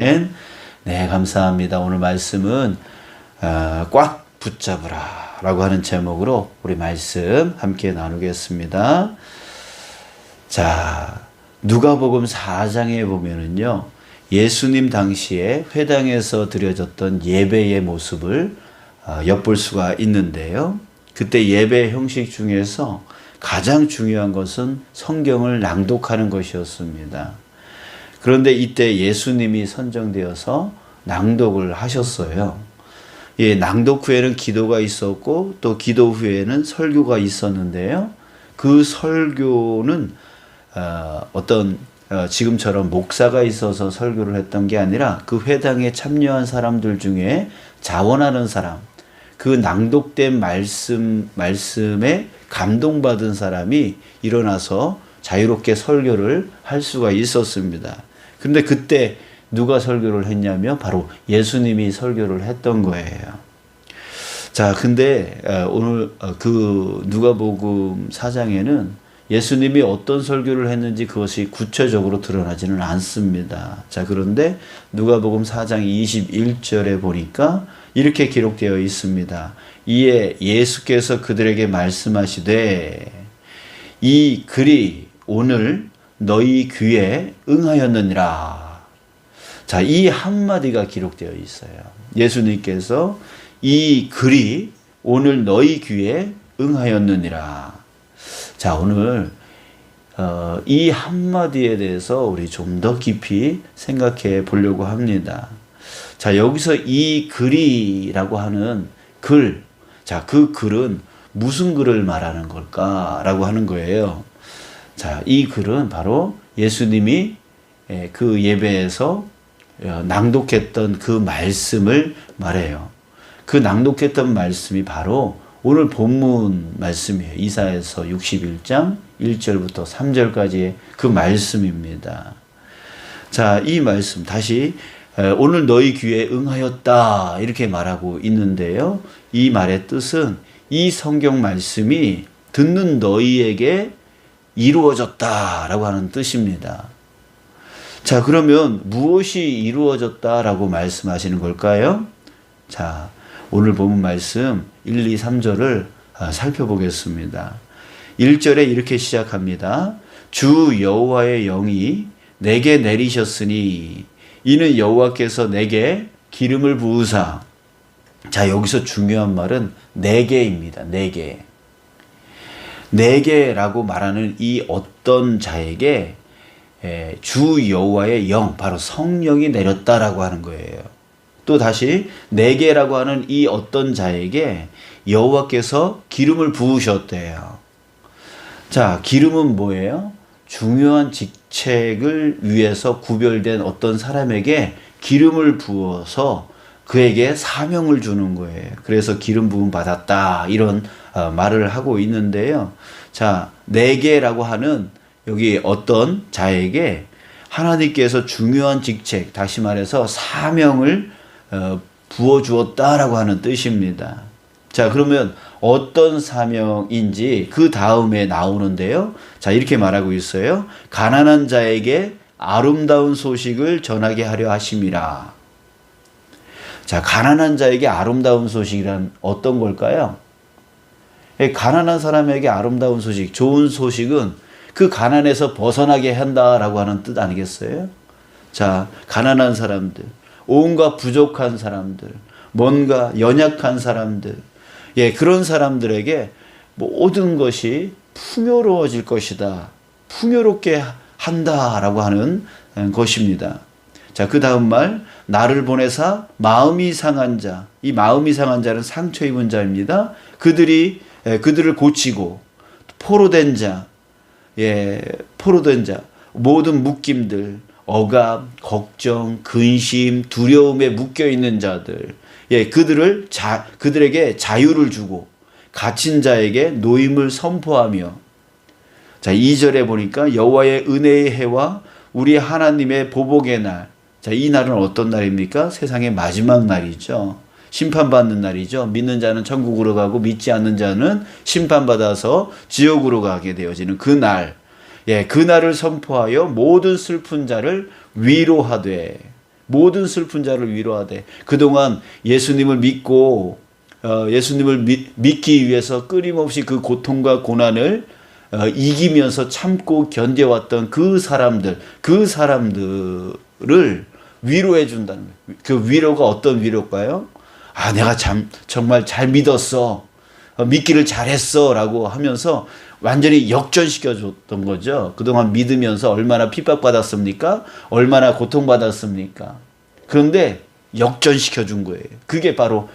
네, 감사합니다. 오늘 말씀은 꽉 붙잡으라 라고 하는 제목으로 우리 말씀 함께 나누겠습니다. 자, 누가복음 4장에 보면은요, 예수님 당시에 회당에서 드려졌던 예배의 모습을 엿볼 수가 있는데요. 그때 예배 형식 중에서 가장 중요한 것은 성경을 낭독하는 것이었습니다. 그런데 이때 예수님이 선정되어서 낭독을 하셨어요. 예, 낭독 후에는 기도가 있었고 또 기도 후에는 설교가 있었는데요. 그 설교는 지금처럼 목사가 있어서 설교를 했던 게 아니라 그 회당에 참여한 사람들 중에 자원하는 사람, 그 낭독된 말씀에 감동받은 사람이 일어나서 자유롭게 설교를 할 수가 있었습니다. 근데 그때 누가 설교를 했냐면 바로 예수님이 설교를 했던 거예요. 자, 근데 오늘 그 누가복음 4장에는 예수님이 어떤 설교를 했는지 그것이 구체적으로 드러나지는 않습니다. 자, 그런데 누가복음 4장 21절에 보니까 이렇게 기록되어 있습니다. 이에 예수께서 그들에게 말씀하시되 이 글이 오늘 너희 귀에 응하였느니라. 자, 이 한마디가 기록되어 있어요. 예수님께서 이 글이 오늘 너희 귀에 응하였느니라. 자, 오늘 이 한마디에 대해서 우리 좀 더 깊이 생각해 보려고 합니다. 자, 여기서 이 글이라고 하는 글, 자, 그 글은 무슨 글을 말하는 걸까라고 하는 거예요. 자, 이 글은 바로 예수님이 그 예배에서 낭독했던 그 말씀을 말해요. 그 낭독했던 말씀이 바로 오늘 본문 말씀이에요. 이사야서 61장 1절부터 3절까지의 그 말씀입니다. 자, 이 말씀 다시 오늘 너희 귀에 응하였다 이렇게 말하고 있는데요. 이 말의 뜻은 이 성경 말씀이 듣는 너희에게 이루어졌다라고 하는 뜻입니다. 자, 그러면 무엇이 이루어졌다라고 말씀하시는 걸까요? 자, 오늘 본문 말씀 1, 2, 3절을 살펴보겠습니다. 1절에 이렇게 시작합니다. 주 여호와의 영이 내게 내리셨으니 이는 여호와께서 내게 기름을 부으사. 자, 여기서 중요한 말은 내게입니다. 내게. 내게라고 말하는 이 어떤 자에게 주 여호와의 영, 바로 성령이 내렸다라고 하는 거예요. 또 다시 내게라고 하는 이 어떤 자에게 여호와께서 기름을 부으셨대요. 자, 기름은 뭐예요? 중요한 직책을 위해서 구별된 어떤 사람에게 기름을 부어서 그에게 사명을 주는 거예요. 그래서 기름 부음 받았다 이런 말을 하고 있는데요. 자, 내게라고 하는 여기 어떤 자에게 하나님께서 중요한 직책, 다시 말해서 사명을 부어주었다라고 하는 뜻입니다. 자, 그러면 어떤 사명인지 그 다음에 나오는데요. 자, 이렇게 말하고 있어요. 가난한 자에게 아름다운 소식을 전하게 하려 하심이라. 자, 가난한 자에게 아름다운 소식이란 어떤 걸까요? 가난한 사람에게 아름다운 소식, 좋은 소식은 그 가난에서 벗어나게 한다라고 하는 뜻 아니겠어요? 자, 가난한 사람들, 온갖 부족한 사람들, 뭔가 연약한 사람들, 예, 그런 사람들에게 모든 것이 풍요로워질 것이다. 풍요롭게 한다라고 하는 것입니다. 자, 그 다음 말, 나를 보내사 마음이 상한 자. 이 마음이 상한 자는 상처 입은 자입니다. 그들을 고치고 포로된 자, 예, 포로된 자, 모든 묶임들, 억압, 걱정, 근심, 두려움에 묶여 있는 자들, 예, 그들에게 자유를 주고 갇힌 자에게 노임을 선포하며. 자, 2절에 보니까 여호와의 은혜의 해와 우리 하나님의 보복의 날. 자, 이 날은 어떤 날입니까? 세상의 마지막 날이죠. 심판받는 날이죠. 믿는 자는 천국으로 가고 믿지 않는 자는 심판받아서 지옥으로 가게 되어지는 그 날. 예, 그 날을 선포하여 모든 슬픈 자를 위로하되 모든 슬픈 자를 위로하되 그동안 예수님을 믿고 예수님을 믿기 위해서 끊임없이 그 고통과 고난을 이기면서 참고 견뎌왔던 그 사람들을 위로해 준다는 거예요. 그 위로가 어떤 위로일까요? 아, 내가 정말 잘 믿었어. 믿기를 잘했어. 라고 하면서 완전히 역전시켜 줬던 거죠. 그동안 믿으면서 얼마나 핍박받았습니까? 얼마나 고통받았습니까? 그런데 역전시켜 준 거예요. 그게 바로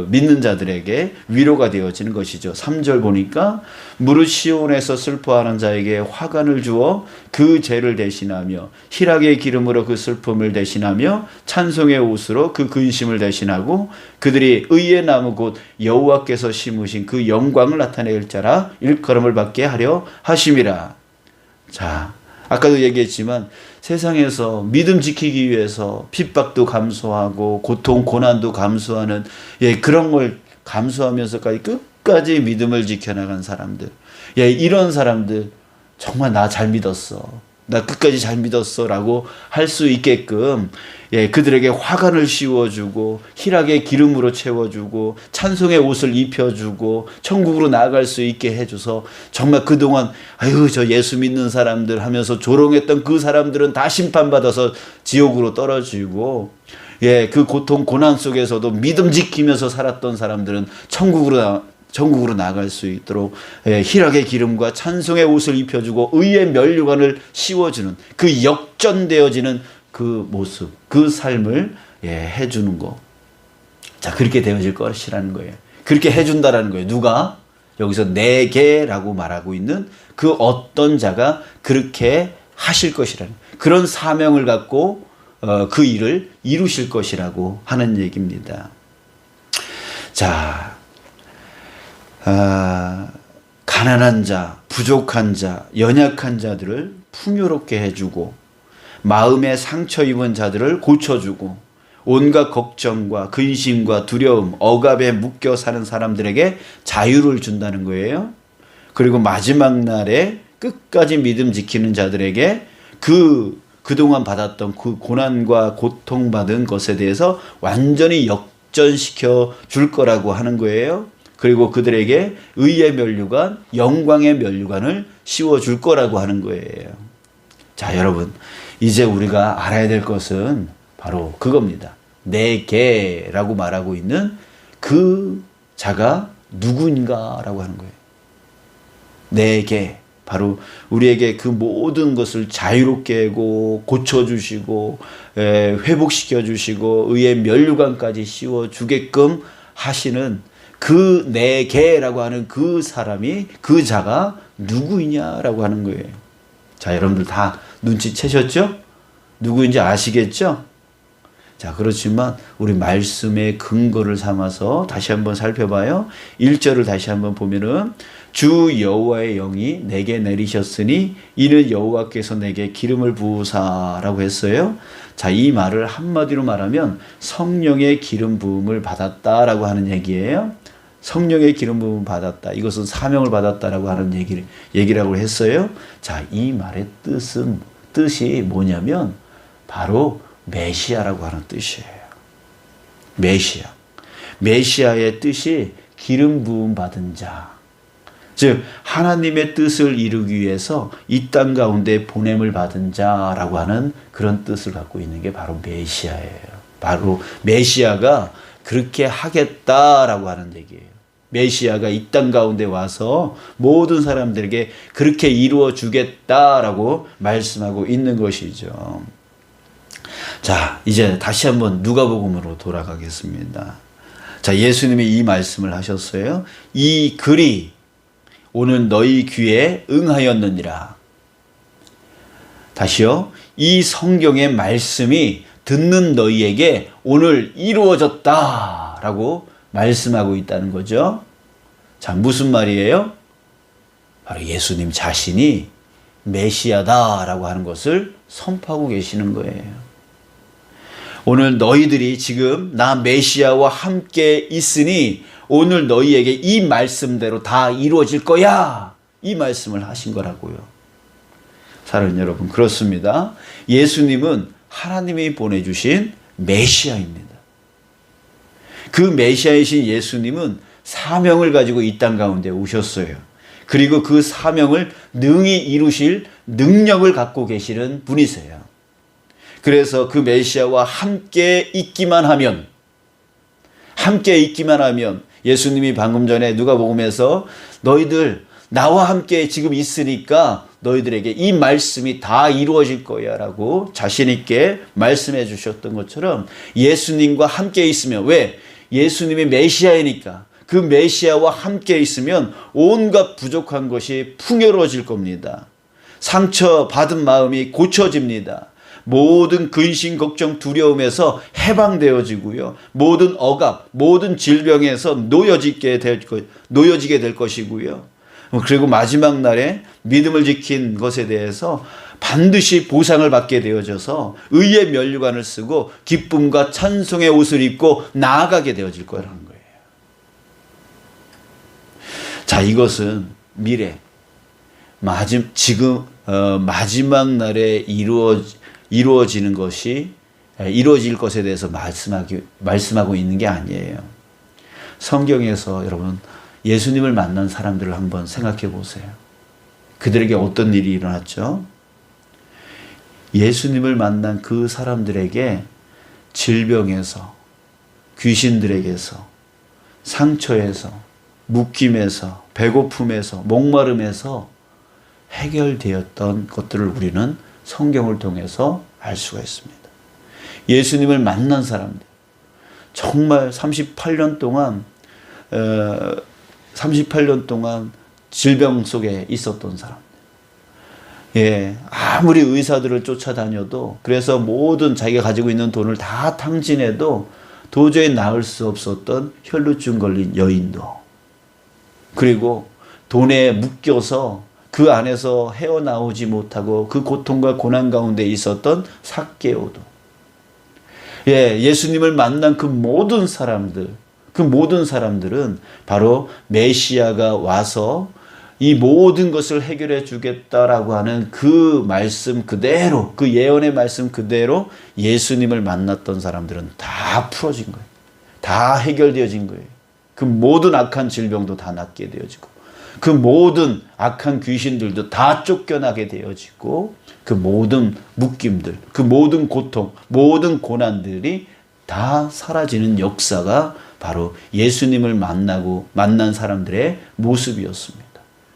믿는 자들에게 위로가 되어지는 것이죠. 3절 보니까 무릇 시온에서 슬퍼하는 자에게 화관을 주어 그 죄를 대신하며 희락의 기름으로 그 슬픔을 대신하며 찬송의 옷으로 그 근심을 대신하고 그들이 의의 나무 곧 여호와께서 심으신 그 영광을 나타낼 자라 일컬음을 받게 하려 하심이라. 자, 아까도 얘기했지만 세상에서 믿음 지키기 위해서 핍박도 감수하고 고통, 고난도 감수하는 그런 걸 감수하면서까지 끝까지 믿음을 지켜나간 사람들. 이런 사람들 정말 나 잘 믿었어. 나 끝까지 잘 믿었어 라고 할 수 있게끔 그들에게 화관을 씌워주고 희락의 기름으로 채워주고 찬송의 옷을 입혀주고 천국으로 나아갈 수 있게 해줘서 정말 그동안 아유 저 예수 믿는 사람들 하면서 조롱했던 그 사람들은 다 심판받아서 지옥으로 떨어지고 그 고통 고난 속에서도 믿음 지키면서 살았던 사람들은 천국으로 나아갈 수 있도록 희락의 기름과 찬송의 옷을 입혀주고 의의 면류관을 씌워주는 그 역전되어지는 그 모습, 그 삶을 해주는 거. 자, 그렇게 되어질 것이라는 거예요. 그렇게 해준다라는 거예요. 누가? 여기서 내게라고 말하고 있는 그 어떤 자가 그렇게 하실 것이라는 그런 사명을 갖고 그 일을 이루실 것이라고 하는 얘기입니다. 자, 가난한 자, 부족한 자, 연약한 자들을 풍요롭게 해주고 마음에 상처 입은 자들을 고쳐주고 온갖 걱정과 근심과 두려움, 억압에 묶여 사는 사람들에게 자유를 준다는 거예요. 그리고 마지막 날에 끝까지 믿음 지키는 자들에게 그동안 받았던 그 고난과 고통받은 것에 대해서 완전히 역전시켜 줄 거라고 하는 거예요. 그리고 그들에게 의의 면류관, 영광의 면류관을 씌워줄 거라고 하는 거예요. 자, 여러분, 이제 우리가 알아야 될 것은 바로 그겁니다. 내게라고 말하고 있는 그 자가 누구인가라고 하는 거예요. 내게, 바로 우리에게 그 모든 것을 자유롭게 하고 고쳐주시고 회복시켜 주시고 의의 면류관까지 씌워주게끔 하시는 그 내게라고 하는 그 사람이, 그 자가 누구이냐라고 하는 거예요. 자, 여러분들 다 눈치채셨죠? 누구인지 아시겠죠? 자, 그렇지만 우리 말씀의 근거를 삼아서 다시 한번 살펴봐요. 1절을 다시 한번 보면은 주 여호와의 영이 내게 내리셨으니 이는 여호와께서 내게 기름을 부으사라고 했어요. 자, 이 말을 한마디로 말하면 성령의 기름 부음을 받았다라고 하는 얘기예요. 성령의 기름 부음을 받았다. 이것은 사명을 받았다라고 하는 얘기라고 했어요. 자, 이 말의 뜻이 뭐냐면 바로 메시아라고 하는 뜻이에요. 메시아. 메시아의 뜻이 기름 부음 받은 자. 즉 하나님의 뜻을 이루기 위해서 이 땅 가운데 보냄을 받은 자라고 하는 그런 뜻을 갖고 있는 게 바로 메시아예요. 바로 메시아가 그렇게 하겠다라고 하는 얘기예요. 메시아가 이 땅 가운데 와서 모든 사람들에게 그렇게 이루어 주겠다라고 말씀하고 있는 것이죠. 자, 이제 다시 한번 누가복음으로 돌아가겠습니다. 자, 예수님이 이 말씀을 하셨어요. 이 글이 오늘 너희 귀에 응하였느니라. 다시요. 이 성경의 말씀이 듣는 너희에게 오늘 이루어졌다라고 말씀하고 있다는 거죠. 자, 무슨 말이에요? 바로 예수님 자신이 메시아다라고 하는 것을 선포하고 계시는 거예요. 오늘 너희들이 지금 나 메시아와 함께 있으니 오늘 너희에게 이 말씀대로 다 이루어질 거야. 이 말씀을 하신 거라고요. 사랑하는 여러분, 그렇습니다. 예수님은 하나님이 보내주신 메시아입니다. 그 메시아이신 예수님은 사명을 가지고 이 땅 가운데 오셨어요. 그리고 그 사명을 능히 이루실 능력을 갖고 계시는 분이세요. 그래서 그 메시아와 함께 있기만 하면 예수님이 방금 전에 누가복음에서 너희들 나와 함께 지금 있으니까 너희들에게 이 말씀이 다 이루어질 거야 라고 자신 있게 말씀해 주셨던 것처럼 예수님과 함께 있으면, 왜? 예수님이 메시아이니까 그 메시아와 함께 있으면 온갖 부족한 것이 풍요로워질 겁니다. 상처받은 마음이 고쳐집니다. 모든 근심, 걱정, 두려움에서 해방되어지고요. 모든 억압, 모든 질병에서 놓여지게 될 것이고요. 그리고 마지막 날에 믿음을 지킨 것에 대해서 반드시 보상을 받게 되어져서 의의 면류관을 쓰고 기쁨과 찬송의 옷을 입고 나아가게 되어질 거라는 거예요. 자, 이것은 미래, 마지막 날에 이루어지는 것이, 이루어질 것에 대해서 말씀하고 있는 게 아니에요. 성경에서 여러분 예수님을 만난 사람들을 한번 생각해 보세요. 그들에게 어떤 일이 일어났죠? 예수님을 만난 그 사람들에게 질병에서, 귀신들에게서, 상처에서, 묶임에서, 배고픔에서, 목마름에서 해결되었던 것들을 우리는 성경을 통해서 알 수가 있습니다. 예수님을 만난 사람들, 정말 38년 동안 질병 속에 있었던 사람들. 예, 아무리 의사들을 쫓아다녀도, 그래서 모든 자기가 가지고 있는 돈을 다 탕진해도 도저히 나을 수 없었던 혈루증 걸린 여인도, 그리고 돈에 묶여서 그 안에서 헤어나오지 못하고 그 고통과 고난 가운데 있었던 삭개오도, 예, 예수님을 만난 그 모든 사람들은 바로 메시아가 와서 이 모든 것을 해결해 주겠다라고 하는 그 말씀 그대로, 그 예언의 말씀 그대로 예수님을 만났던 사람들은 다 풀어진 거예요. 다 해결되어진 거예요. 그 모든 악한 질병도 다 낫게 되어지고, 그 모든 악한 귀신들도 다 쫓겨나게 되어지고, 그 모든 묶임들, 그 모든 고통, 모든 고난들이 다 사라지는 역사가 바로 예수님을 만난 사람들의 모습이었습니다.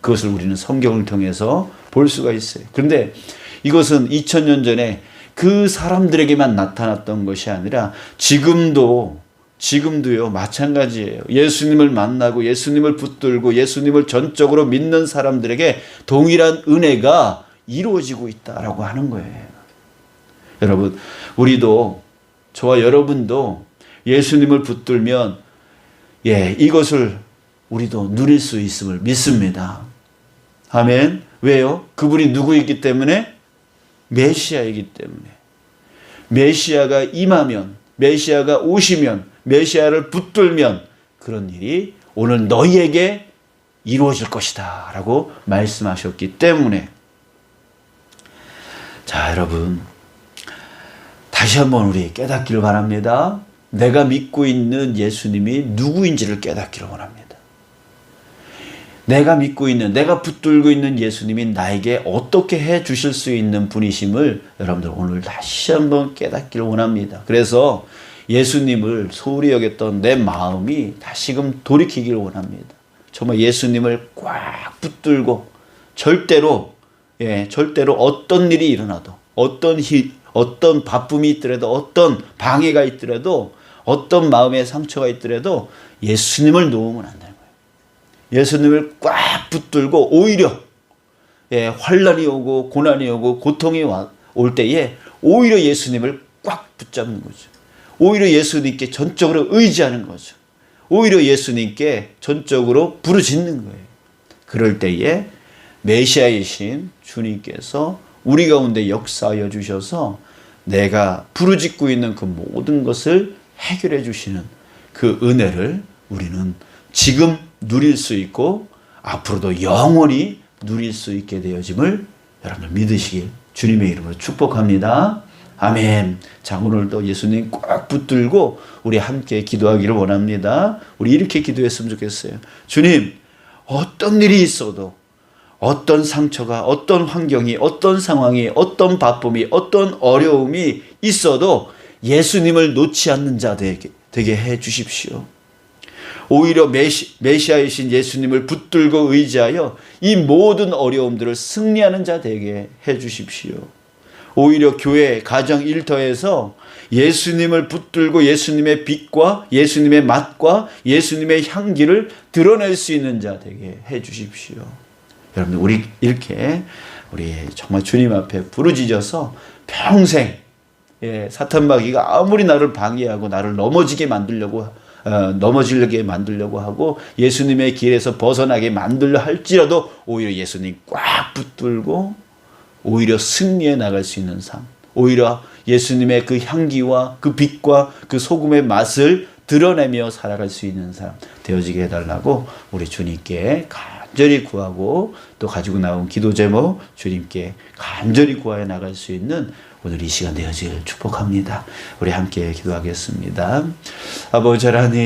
그것을 우리는 성경을 통해서 볼 수가 있어요. 그런데 이것은 2000년 전에 그 사람들에게만 나타났던 것이 아니라 지금도요, 마찬가지예요. 예수님을 만나고 예수님을 붙들고 예수님을 전적으로 믿는 사람들에게 동일한 은혜가 이루어지고 있다라고 하는 거예요. 여러분, 저와 여러분도 예수님을 붙들면, 예, 이것을 우리도 누릴 수 있음을 믿습니다. 아멘. 왜요? 그분이 누구이기 때문에? 메시아이기 때문에. 메시아가 임하면, 메시아가 오시면, 메시아를 붙들면 그런 일이 오늘 너희에게 이루어질 것이다 라고 말씀하셨기 때문에. 자, 여러분, 다시 한번 우리 깨닫기를 바랍니다. 내가 믿고 있는 예수님이 누구인지를 깨닫기를 원합니다. 내가 믿고 있는, 내가 붙들고 있는 예수님이 나에게 어떻게 해 주실 수 있는 분이심을 여러분들 오늘 다시 한번 깨닫기를 원합니다. 그래서 예수님을 소홀히 여겼던 내 마음이 다시금 돌이키기를 원합니다. 정말 예수님을 꽉 붙들고 절대로 어떤 일이 일어나도, 어떤 바쁨이 있더라도, 어떤 방해가 있더라도, 어떤 마음의 상처가 있더라도 예수님을 놓으면 안 되는 거예요. 예수님을 꽉 붙들고 오히려 환난이 오고 고난이 오고 고통이 올 때에 오히려 예수님을 꽉 붙잡는 거죠. 오히려 예수님께 전적으로 의지하는 거죠. 오히려 예수님께 전적으로 부르짖는 거예요. 그럴 때에 메시아이신 주님께서 우리 가운데 역사하여 주셔서 내가 부르짖고 있는 그 모든 것을 해결해 주시는 그 은혜를 우리는 지금 누릴 수 있고 앞으로도 영원히 누릴 수 있게 되어짐을 여러분들 믿으시길 주님의 이름으로 축복합니다. 아멘. 자, 오늘도 예수님 꽉 붙들고 우리 함께 기도하기를 원합니다. 우리 이렇게 기도했으면 좋겠어요. 주님, 어떤 일이 있어도, 어떤 상처가, 어떤 환경이, 어떤 상황이, 어떤 바쁨이, 어떤 어려움이 있어도 예수님을 놓지 않는 자 되게 해 주십시오. 오히려 메시아이신 예수님을 붙들고 의지하여 이 모든 어려움들을 승리하는 자 되게 해 주십시오. 오히려 교회, 가정, 일터에서 예수님을 붙들고 예수님의 빛과 예수님의 맛과 예수님의 향기를 드러낼 수 있는 자 되게 해 주십시오. 여러분들, 우리 이렇게 우리 정말 주님 앞에 부르짖어서 평생 사탄 마귀가 아무리 나를 방해하고 나를 넘어지게 만들려고 하고 예수님의 길에서 벗어나게 만들려 할지라도 오히려 예수님 꽉 붙들고 오히려 승리해 나갈 수 있는 삶, 오히려 예수님의 그 향기와 그 빛과 그 소금의 맛을 드러내며 살아갈 수 있는 삶 되어지게 해달라고 우리 주님께 간절히 구하고, 또 가지고 나온 기도 제목 주님께 간절히 구하여 나갈 수 있는 오늘 이 시간 되어지길 축복합니다. 우리 함께 기도하겠습니다. 아버지 하나님,